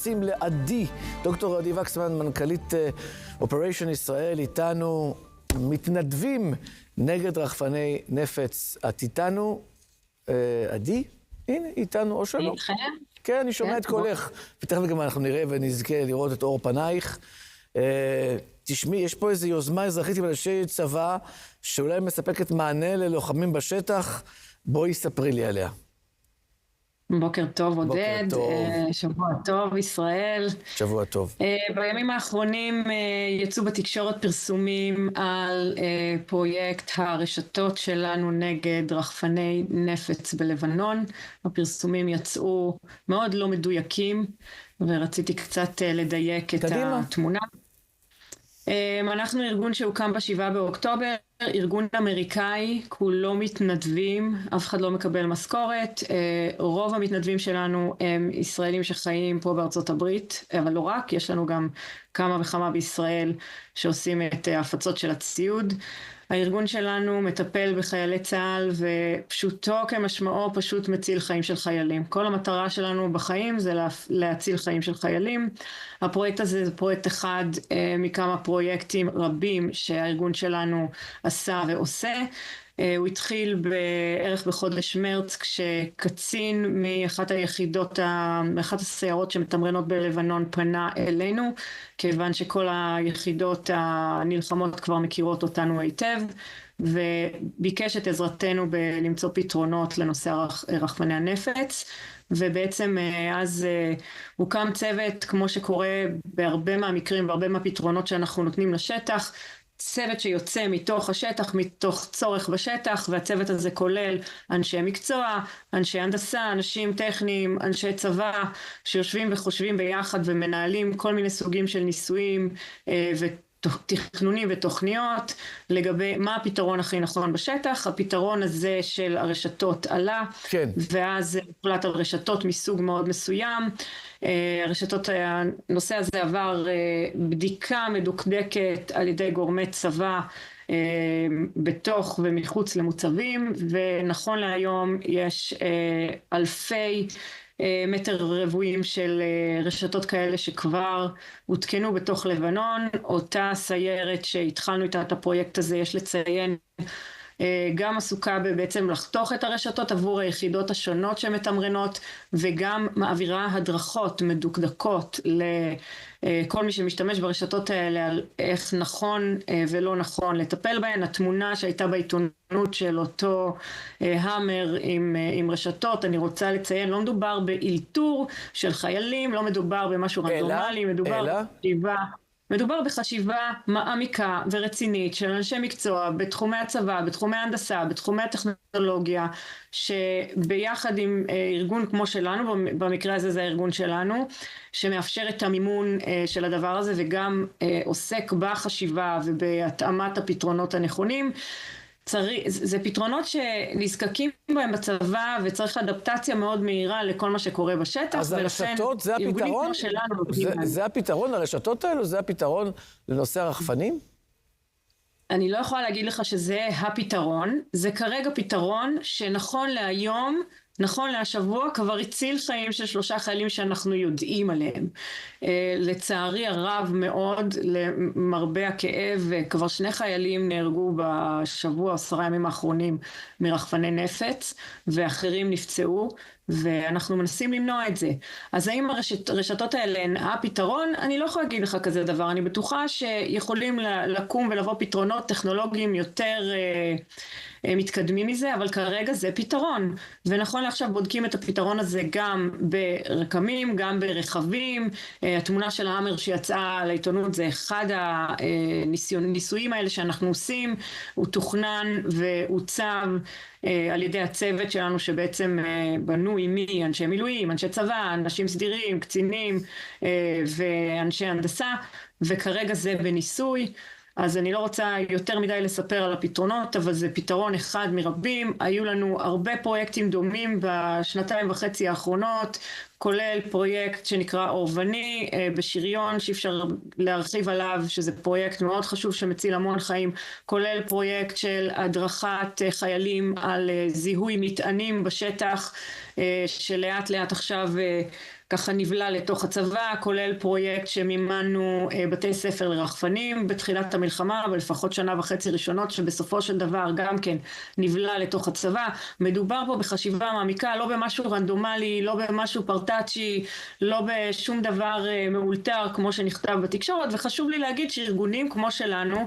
שים לעדי, דוקטור עדי וקסמן, מנכ"לית אופריישן ישראל, איתנו מתנדבים נגד רחפני נפץ. את איתנו, עדי? הנה, איתנו, או שלא. איתכם? כן, אני שומע את קולך. ותכף גם אנחנו נראה ונזכה לראות את אור פנייך. תשמעי, יש פה איזו יוזמה אזרחית עם אנשי צבא, שאולי מספקת מענה ללוחמים בשטח. בואי ספרי לי עליה. בוקר טוב, עודד. שבוע טוב, ישראל. שבוע טוב. בימים האחרונים יצאו בתקשורת פרסומים על פרויקט הרשתות שלנו נגד רחפני נפץ בלבנון. הפרסומים יצאו מאוד לא מדויקים, ורציתי קצת לדייק את התמונה. אנחנו ארגון שהוקם ב7 באוקטובר, ארגון אמריקאי, כולו מתנדבים, אף אחד לא מקבל משכורת. רוב המתנדבים שלנו הם ישראלים שחיים פה בארצות הברית, אבל לא רק, יש לנו גם כמה וכמה בישראל שעושים את ההפצות של הציוד. הארגון שלנו מטפל בחיילי צה"ל, ופשוטו כמשמעו פשוט מציל חיים של חיילים. כל המטרה שלנו בחיים זה להציל חיים של חיילים. הפרויקט הזה זה פרויקט אחד מכמה פרויקטים רבים שהארגון שלנו עשה ועושה. הוא התחיל בערך בחודש מרץ, כשקצין מאחת היחידות, מאחת הסיירות שמתמרנות בלבנון פנה אלינו, כיוון שכל היחידות הנלחמות כבר מכירות אותנו היטב, וביקש את עזרתנו בלמצוא פתרונות לנושא רחפני הנפץ. ובעצם אז הוקם צוות, כמו שקורה בהרבה מהמקרים, בהרבה מהפתרונות שאנחנו נותנים לשטח, צוות שיוצא מתוך השטח, מתוך צורך בשטח, והצוות הזה כולל אנשי מקצוע, אנשי הנדסה, אנשים טכניים, אנשי צבא, שיושבים וחושבים ביחד ומנהלים כל מיני סוגים של ניסויים ותכנונים ותוכניות לגבי מה הפתרון הכי נכון בשטח. הפתרון הזה של הרשתות עלה, כן. ואז הוחלט על רשתות מסוג מאוד מסוים. הרשתות, הנושא הזה עבר בדיקה מדוקדקת על ידי גורמי צבא בתוך ומחוץ למוצבים, ונכון להיום יש אלפי מטר רבועים של רשתות כאלה שכבר הותקנו בתוך לבנון. אותה סיירת שהתחלנו איתה את הפרויקט הזה, יש לציין, גם עסוקה בעצם לחתוך את הרשתות עבור היחידות השונות שמתמרנות, וגם מעבירה הדרכות מדוקדקות לכל מי שמשתמש ברשתות האלה על איך נכון ולא נכון לטפל בהן. התמונה שהייתה בעיתונות של אותו המר עם רשתות, אני רוצה לציין, לא מדובר באלתור של חיילים, לא מדובר במשהו רנדומלי, מדובר בחשיבה מעמיקה ורצינית של אנשי מקצוע בתחומי הצבא, בתחומי ההנדסה, בתחומי הטכנולוגיה, שביחד עם ארגון כמו שלנו, במקרה הזה זה הארגון שלנו, שמאפשר את המימון של הדבר הזה, וגם עוסק בחשיבה ובהתאמת הפתרונות הנכונים. זה פתרונות שנזקקים בהם בצבא, וצריך אדפטציה מאוד מהירה לכל מה שקורה בשטח. אז הרשתות זה הפתרון? זה הפתרון, הרשתות האלו? זה הפתרון לנושא הרחפנים? אני לא יכולה להגיד לך שזה הפתרון. זה כרגע פתרון שנכון להיום, נכון להשבוע, כבר הציל חיים של 3 חיילים שאנחנו יודעים עליהם. לצערי הרב מאוד, למרבה הכאב, כבר 2 חיילים נהרגו בשבוע 10 ימים האחרונים מרחפני נפץ, ואחרים נפצעו, ואנחנו מנסים למנוע את זה. אז האם הרשתות האלה הן הפתרון? אני לא יכולה להגיד לך כזה דבר. אני בטוחה שיכולים לקום ולבוא פתרונות טכנולוגיים יותר מתקדמים מזה, אבל כרגע זה פתרון. ונכון לעכשיו בודקים את הפתרון הזה גם ברקמים, גם ברכבים. התמונה של האמר שיצאה לעיתונות זה אחד הניסויים האלה שאנחנו עושים. הוא תוכנן והוצב על ידי הצוות שלנו שבעצם בנו עימי אנשי מילואים, אנשי צבא, אנשים סדירים, קצינים ואנשי הנדסה, וכרגע זה בניסוי. אז אני לא רוצה יותר מדי לספר על הפתרונות, אבל זה פתרון אחד מרבים. היו לנו הרבה פרויקטים דומים בשנתיים וחצי האחרונות, כולל פרויקט שנקרא אורבני בשריון, שאפשר להרחיב עליו, שזה פרויקט מאוד חשוב שמציל המון חיים, כולל פרויקט של הדרכת חיילים על זיהוי מטענים בשטח, שלאט לאט עכשיו ככה נבלה לתוך הצבא, כולל פרויקט שמימנו בתי ספר לרחפנים בתחילת המלחמה, אבל לפחות שנה וחצי ראשונות, שבסופו של דבר גם כן נבלה לתוך הצבא. מדובר פה בחשיבה מעמיקה, לא במשהו רנדומלי, לא במשהו פרטאצ'י, לא בשום דבר מאולתר כמו שנכתב בתקשורת, וחשוב לי להגיד שארגונים כמו שלנו,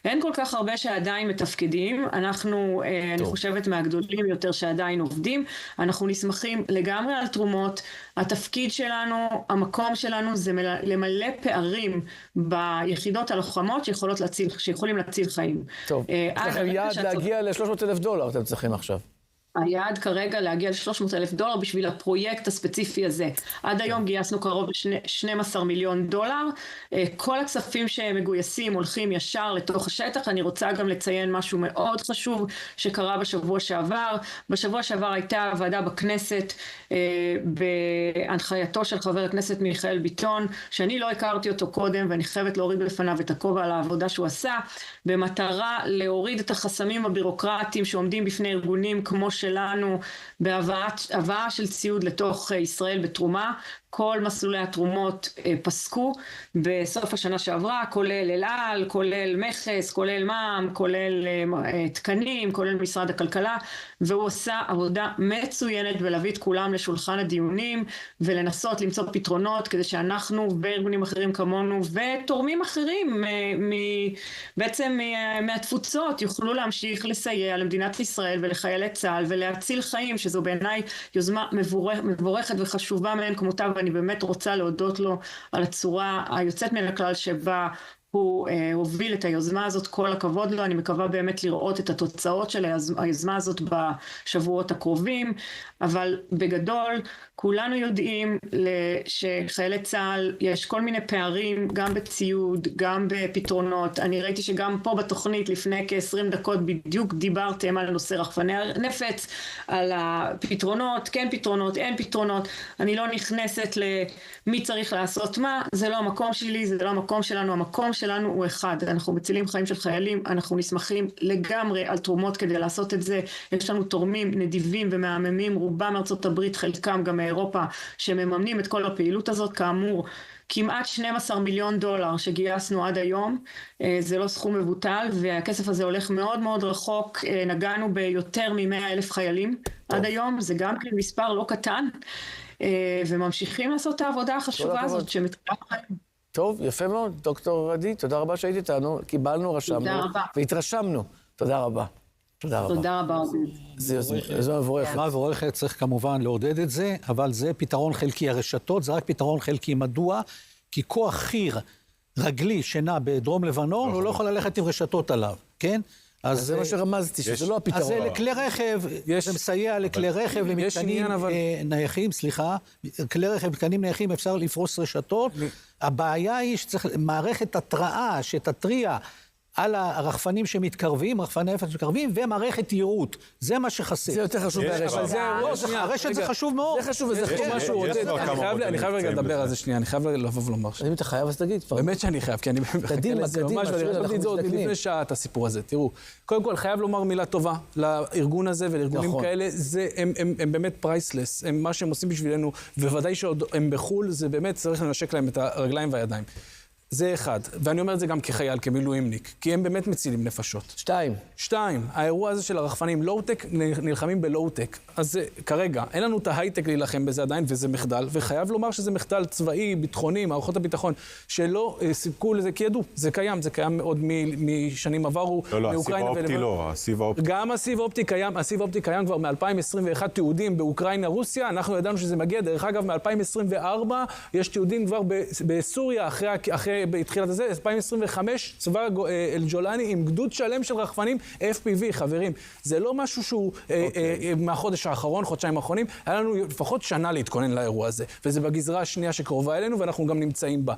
אין כל כך הרבה שעדיין מתפקדים, אנחנו, אני חושבת, מהגדולים יותר שעדיין עובדים, אנחנו נסמכים לגמרי על תרומות, התפקיד שלנו, המקום שלנו זה למלא פערים ביחידות הלוחמות שיכולים להציל חיים. טוב, יש לכם יעד להגיע ל$300,000 אתם צריכים עכשיו. היעד כרגע להגיע ל$300,000 בשביל הפרויקט הספציפי הזה. עד היום גייסנו קרוב ל$12 מיליון. כל הכספים שמגויסים הולכים ישר לתוך השטח. אני רוצה גם לציין משהו מאוד חשוב שקרה בשבוע שעבר. בשבוע שעבר הייתה ועדה בכנסת בהנחייתו של חבר הכנסת מיכאל ביטון, שאני לא הכרתי אותו קודם ואני חייבת להוריד לפניו את הכובע על העבודה שהוא עשה, במטרה להוריד את החסמים הבירוקרטיים שעומדים בפני ארגונים כמו שלנו בהבאה של ציוד לתוך ישראל בתרומה. כל מסלולי התרומות פסקו בסוף השנה שעברה, כולל אלעל, כולל מכס, כולל מע"מ, כולל תקנים, כולל משרד הכלכלה, והוא עושה עבודה מצוינת בלהביא את כולם לשולחן הדיונים ולנסות למצוא פתרונות כדי שאנחנו וארגונים אחרים כמונו ותורמים אחרים בעצם מהתפוצות יוכלו להמשיך לסייע למדינת ישראל ולחיילי צה"ל ולהציל חיים, שזו בעיניי יוזמה מבורכת וחשובה מאין כמותה, ואני באמת רוצה להודות לו על הצורה היוצאת מן הכלל שבה הוא הוביל את היוזמה הזאת. כל הכבוד לו, אני מקווה באמת לראות את התוצאות של היוזמה הזאת בשבועות הקרובים, אבל בגדול כולנו יודעים שחיילי צה"ל יש כל מיני פערים, גם בציוד, גם בפתרונות. אני ראיתי שגם פה בתוכנית לפני כ-20 דקות בדיוק דיברתם על נושא רחפני נפץ, על הפתרונות, כן פתרונות, אין פתרונות. אני לא נכנסת למי צריך לעשות מה, זה לא המקום שלי, זה לא המקום שלנו, המקום שלנו הוא אחד. אנחנו מצילים חיים של חיילים, אנחנו נסמכים לגמרי על תרומות כדי לעשות את זה. יש לנו תורמים נדיבים ומהממים, רובם מארצות הברית, חלקם גם מאירופה, שמממנים את כל הפעילות הזאת. כאמור, כמעט $12 מיליון שגייסנו עד היום, זה לא סכום מבוטל, והכסף הזה הולך מאוד מאוד רחוק. נגענו ביותר מ100,000 חיילים עד היום, זה גם כן מספר לא קטן, וממשיכים לעשות את העבודה החשובה הזאת שמתקרב חיים. טוב, יפה מאוד. דוקטור עדי, תודה רבה שהיית איתנו, קיבלנו, רשמנו, והתרשמנו. תודה רבה. תודה רבה. תודה רבה. זה יוזמה מבורכת. יוזמה מבורכת, צריך כמובן לעודד את זה, אבל זה פתרון חלקי. הרשתות זה רק פתרון חלקי. מדוע? כי כוח חי"ר רגלי שנע בדרום לבנון, הוא לא יכול ללכת עם רשתות עליו, כן? אז זה מה שרמזתי, שזה לא הפתרון. אז זה לכלי רכב, זה מסייע לכלי רכב, למתקנים נייחים, כלי רכב, מתקנים נייחים, אפשר לפרוס רשתות. הבעיה היא שצריך מערכת התראה שתתריע על הרחפנים שמתקרבים, רחפני נפץ שמתקרבים, ומערכת יירוט. זה מה שחסר. זה יותר חשוב מהרשת. הרשת זה חשוב מאוד. זה חשוב, וזה חשוב משהו. אני חייב רגע לדבר על זה שנייה, אני חייב לבוא ולומר. אם אתה חייב, אז תגיד. באמת שאני חייב, כי אני קדימה, רשמתי את זה עוד לפני שעה את הסיפור הזה. תראו, קודם כל חייב לומר מילה טובה לארגון הזה ולארגונים כאלה, הם באמת פרייסלס, מה שהם עושים בשבילנו, ובוודאי שעוד הם בחול, זה באמת צריך לנשק להם את הרגליים והידיים. זה אחד, ואני אומר את זה גם כחייל, כמילואימניק, כי הם באמת מצילים נפשות. שתיים, האירוע הזה של הרחפנים, לואו-טק, נלחמים בלואו-טק. אז כרגע, אין לנו את ההייטק להילחם בזה עדיין, וזה מחדל, וחייב לומר שזה מחדל צבאי, ביטחוני, מערכות הביטחון, שלא סיפקו לזה, כי ידעו, זה קיים מאוד משנים עברו, מאוקראינה הסיב האופטי לא, הסיב האופטי. גם הסיב האופטי קיים כבר מ-2021 תיעודים באוקראינה, רוסיה, אנחנו ידענו שזה מגיע, דרך אגב, מ-2024 יש תיעודים כבר בסוריה, אחרי בתחילת הזה, 2025, צבא אל-ג'ולני עם גדוד שלם של רחפנים FPV, חברים. זה לא משהו שהוא מהחודש האחרון, חודשיים האחרונים, היה לנו לפחות שנה להתכונן לאירוע הזה, וזה בגזרה השנייה שקרובה אלינו, ואנחנו גם נמצאים בה.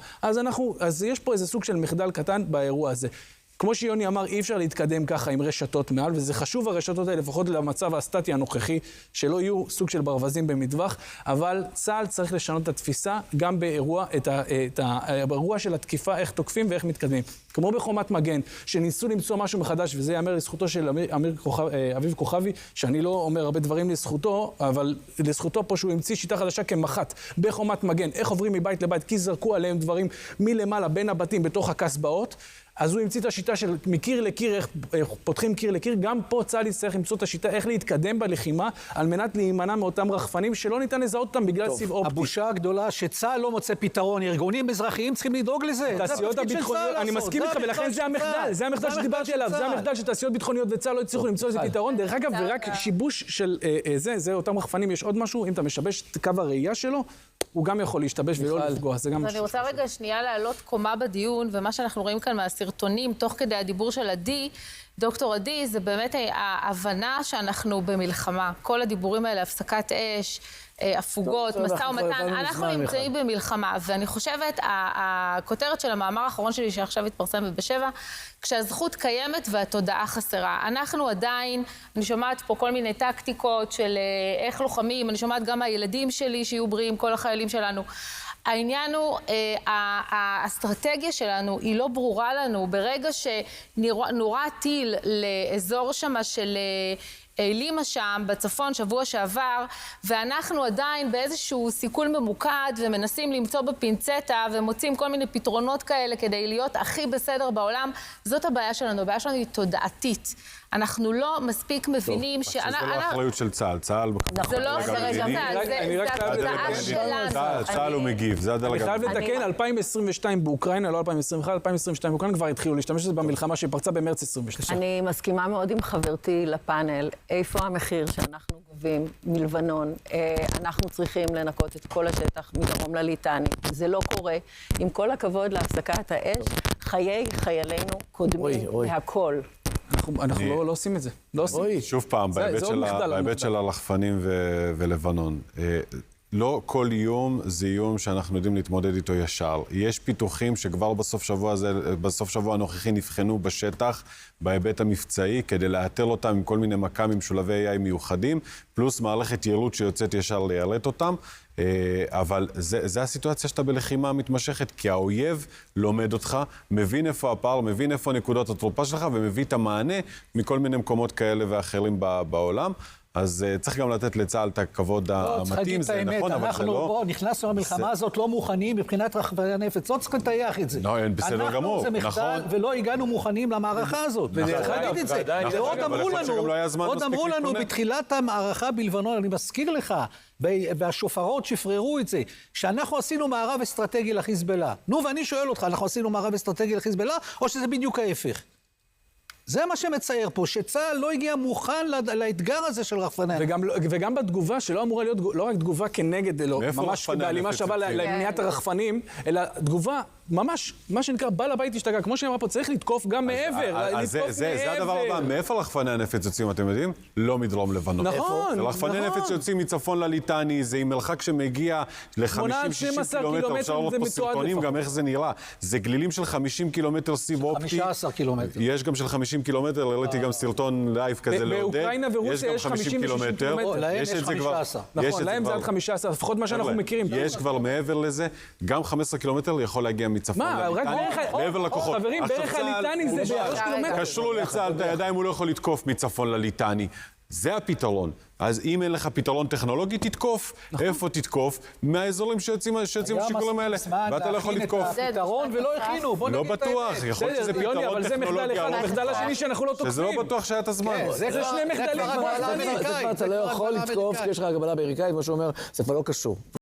אז יש פה איזה סוג של מחדל קטן באירוע הזה. כמו שיוני אמר, אי אפשר להתקדם ככה עם רשתות מעל, וזה חשוב הרשתות האלה, לפחות למצב הסטטי הנוכחי, שלא יהיו סוג של ברווזים במטווח, אבל צה"ל צריך לשנות את התפיסה, גם באירוע של התקיפה, איך תוקפים ואיך מתקדמים. כמו בחומת מגן, שניסו למצוא משהו מחדש, וזה יאמר לזכותו של אביב כוכבי, שאני לא אומר הרבה דברים לזכותו, אבל לזכותו פה שהוא המציא שיטה חדשה כמח"ט בחומת מגן. איך עוברים מבית לבית, כי זרקו עליהם דברים מלמעלה בין הבתים בתוך הקסבאות. אז הוא המציא את השיטה של מקיר לקיר, איך פותחים קיר לקיר. גם פה צה"ל יצטרך למצוא את השיטה, איך להתקדם בלחימה, על מנת להימנע מאותם רחפנים שלא ניתן לזהות אותם בגלל סיב אופטי. הבושה הגדולה שצה"ל לא מוצא פתרון, ארגונים אזרחיים צריכים לדאוג לזה. תעשיות הביטחוניות, אני מסכים איתך, ולכן זה המחדל, זה המחדל שדיברתי עליו, זה המחדל שתעשיות ביטחוניות וצה"ל לא הצליחו למצוא איזה פתרון. דרך אגב, ורק שיבוש של זה אותם רחפנים, יש עוד משהו, אם אתה משבש את קו הראייה שלו, הוא גם יכול להשתבש ולא לפגוע. אני רוצה רגע שנייה לעלות קומה בדיון, ומה שאנחנו רואים כאן מהסרטונים, תוך כדי הדיבור של עדי, דוקטור עדי, זה באמת ההבנה שאנחנו במלחמה. כל הדיבורים האלה, הפסקת אש, הפוגות, משא ומתן, אנחנו נמצאים במלחמה. ואני חושבת, הכותרת של המאמר האחרון שלי, שעכשיו התפרסם בבשבע, כשהזכות קיימת והתודעה חסרה. אנחנו עדיין, אני שומעת פה כל מיני טקטיקות של איך לוחמים, אני שומעת גם הילדים שלי שיהיו בריאים, כל החיילים שלנו. העניין הוא, האסטרטגיה שלנו היא לא ברורה לנו. ברגע שנורה טיל לאזור שמה של לימה שם, בצפון, שבוע שעבר, ואנחנו עדיין באיזשהו סיכול ממוקד ומנסים למצוא בפינצטה ומוצאים כל מיני פתרונות כאלה כדי להיות הכי בסדר בעולם, זאת הבעיה שלנו. הבעיה שלנו היא תודעתית. אנחנו לא מספיק מבינים שזה לא אחריות של צה"ל. צה"ל... זה לא אחריות של צה"ל, זה התודעה שלנו. צה"ל הוא מגיב, זה הדלגה. אני חייב לתקן, 2022 באוקראינה, לא 2021, 2022 באוקראינה כבר התחילו להשתמש בזה במלחמה שפרצה במרץ 22. אני מסכימה מאוד עם חברתי לפאנל. איפה המחיר שאנחנו גובים מלבנון? אנחנו צריכים לנקות את כל השטח מדרום לליטני. זה לא קורה. עם כל הכבוד להפסקת האש, חיי חיילינו קודמים להכל. אנחנו לא עושים את זה. לא עושים. שוב פעם, בהיבט של הלחפנים ולבנון. לא כל איום זה איום שאנחנו יודעים להתמודד איתו ישר. יש פיתוחים שכבר בסוף שבוע הנוכחי נבחנו בשטח, בהיבט המבצעי, כדי לאתר אותם עם כל מיני מקמים משולבי AI מיוחדים, פלוס מערכת יעילות שיוצאת ישר ליעלט אותם. אבל זה הסיטואציה שאתה בלחימה מתמשכת, כי האויב לומד אותך, מבין איפה הפער, מבין איפה נקודות התורפה שלך, ומביא את המענה מכל מיני מקומות כאלה ואחרים בעולם. אז צריך גם לתת לצה"ל את הכבוד המתאים, זה נכון, אבל זה לא... אנחנו נכנסנו למלחמה הזאת לא מוכנים מבחינת רחפני הנפץ, לא צריך לטייח את זה. לא, אין בסדר גמור, נכון. אנחנו זה מחדל ולא הגענו מוכנים למערכה הזאת. ועוד אמרו לנו בתחילת המערכה בלבנון, אני מזכיר לך, והשופרות שפררו את זה, שאנחנו עשינו מערב אסטרטגי לחיזבאללה. נו, ואני שואל אותך, אנחנו עשינו מערב אסטרטגי לחיזבאללה, או שזה בדיוק ההפך? זה מה שמצייר פה, שצה"ל לא הגיע מוכן לאתגר הזה של רחפני. וגם בתגובה, שלא אמורה להיות לא רק תגובה כנגד, אלא ממש בהלימה שווה למניעת הרחפנים, אלא תגובה ממש, מה שנקרא, בעל הבית השתגע. כמו שאמרה פה, צריך לתקוף גם מעבר. זה הדבר הבא. מאיפה רחפני הנפץ יוצאים, אתם יודעים? לא מדרום לבנון. נכון. רחפני נפץ יוצאים מצפון לליטני, זה עם מרחק שמגיע ל-50-60 קילומטר. אפשר לראות פה סרטונים גם איך זה נראה. זה גלילים של 50 קילומטר סיב אופטי. 15 קילומטר. יש גם של 50 קילומטר, ראיתי גם סרטון לייב כזה לעודד. באוקראינה ורוסיה יש 50 קילומטר. להם יש 15. נכון, להם זה עד 15, לפחות מה שאנחנו מכירים. יש כבר מעבר לזה, גם 15 קילומטר יכול להגיע מצפון לליטני, מעבר לכוחות. חברים, בערך הליטני זה 3 קילומטר. קשרו לצה"ל את הידיים, הוא לא יכול לתקוף מצפון לליטני. זה הפתרון. אז אם אין לך פתרון טכנולוגי, תתקוף. איפה תתקוף? מהאזורים שיוצאים השיקולים האלה. ואתה לא יכול לתקוף. זה פתרון ולא הכינו. לא בטוח. יכול להיות שזה פתרון טכנולוגי. אבל זה מחדל אחד, המחדל השני שאנחנו לא תוקפים. שזה לא בטוח שהיה את הזמן. זה שני מחדלים. אתה לא יכול לתקוף, כי יש לך הגבלה אמריקאית, כמו שהוא אומר, זה כבר לא קשור.